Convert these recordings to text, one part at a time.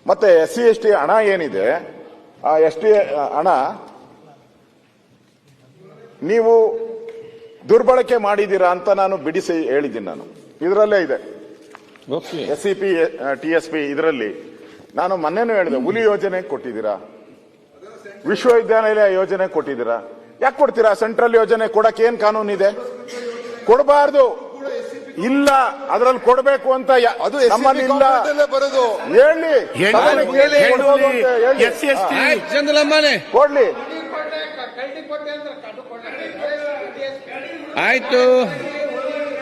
ಮತ್ತೆ SC ST ಹಣ ಏನಿದೆ ಆ ST ಹಣ ನೀವು ದುರ್ಬಳಕೆ ಮಾಡಿದ್ದೀರಾ ಅಂತ ನಾನು ಬಿಡಿಸಿ ಹೇಳಿದ್ದೀನಿ. ನಾನು ಇದರಲ್ಲೇ ಇದೆ SCP TSP ಇದರಲ್ಲಿ ನಾನು ಮೊನ್ನೆನೂ ಹೇಳಿದೆ. ಹುಲಿ ಯೋಜನೆ ಕೊಟ್ಟಿದ್ದೀರಾ, ವಿಶ್ವವಿದ್ಯಾನಿಲಯ ಯೋಜನೆ ಕೊಟ್ಟಿದ್ದೀರಾ, ಯಾಕೆ ಕೊಡ್ತೀರಾ? ಸೆಂಟ್ರಲ್ ಯೋಜನೆ ಕೊಡಕ್ಕೆ ಏನ್ ಕಾನೂನು ಇದೆ? ಕೊಡಬಾರ್ದು. ಇಲ್ಲ, ಅದ್ರಲ್ಲಿ ಕೊಡಬೇಕು ಅಂತ ನಮ್ಮಲ್ಲಿ ಇಲ್ಲ. ಹೇಳಿ ಕೊಡ್ಲಿ. ಆಯ್ತು,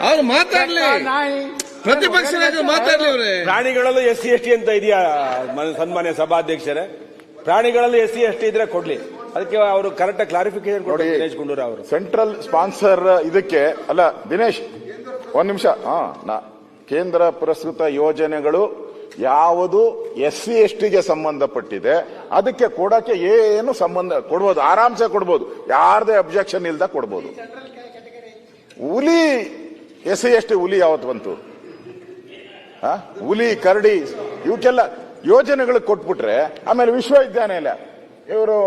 ಅವ್ರು ಮಾತಾಡ್ಲಿ, ಪ್ರತಿಪಕ್ಷ ಮಾತಾಡ್ಲಿ. ಅವ್ರೆ ಪ್ರಾಣಿಗಳಲ್ಲೂ SC ST ಅಂತ ಇದೆಯಾ ಸನ್ಮಾನ್ಯ ಸಭಾಧ್ಯಕ್ಷರೇ? ಪ್ರಾಣಿಗಳಲ್ಲಿ SC ST ಇದ್ರೆ ಕೊಡ್ಲಿ. ಅದಕ್ಕೆ ಅವರು ಕರೆಕ್ಟ್ ಕ್ಲಾರಿಫಿಕೇಶನ್ ಕೊಡಿ. ದಿನೇಶ್ ಗುಂಡೂರಾವ್ ಅವರು ಸೆಂಟ್ರಲ್ ಸ್ಪಾನ್ಸರ್ ಇದಕ್ಕೆ ಅಲ್ಲ. ದಿನೇಶ್ ಒಂದ್ ನಿಮಿಷ. ಕೇಂದ್ರ ಪುರಸ್ಕೃತ ಯೋಜನೆಗಳು ಯಾವುದು SC ST ಗೆ ಸಂಬಂಧಪಟ್ಟಿದೆ ಅದಕ್ಕೆ ಕೊಡಕ್ಕೆ ಏನು ಸಂಬಂಧ ಕೊಡ್ಬೋದು, ಆರಾಮ್ಸೆ ಕೊಡ್ಬೋದು, ಯಾರದೇ ಅಬ್ಜೆಕ್ಷನ್ ಇಲ್ದ ಕೊಡ್ಬೋದು. ಹುಲಿ SC ST ಹುಲಿ ಯಾವತ್ತು ಬಂತು? ಹುಲಿ, ಕರಡಿ ಇವಕ್ಕೆಲ್ಲ ಯೋಜನೆಗಳು ಕೊಟ್ಬಿಟ್ರೆ ಆಮೇಲೆ ವಿಶ್ವವಿದ್ಯಾನಿಲಯ ಇವರು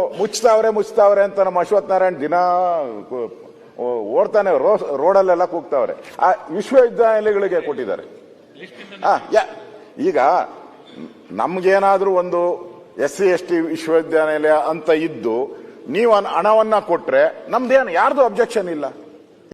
ಮುಚ್ತಾವ್ರೆ ಅಂತ ನಮ್ಮ ಅಶ್ವಥ್ ನಾರಾಯಣ್ ದಿನ ಓಡ್ತಾನೆ, ರೋಡಲ್ಲೆಲ್ಲ ಕೂಗ್ತಾವ್ರೆ. ಆ ವಿಶ್ವವಿದ್ಯಾನಿಲಯಗಳಿಗೆ ಕೊಟ್ಟಿದ್ದಾರೆ. ಈಗ ನಮ್ಗೇನಾದ್ರೂ ಒಂದು SC ST ವಿಶ್ವವಿದ್ಯಾನಿಲಯ ಅಂತ ಇದ್ದು ನೀವು ಹಣವನ್ನ ಕೊಟ್ರೆ ನಮ್ದೇನು ಯಾರ್ದು ಅಬ್ಜೆಕ್ಷನ್ ಇಲ್ಲ.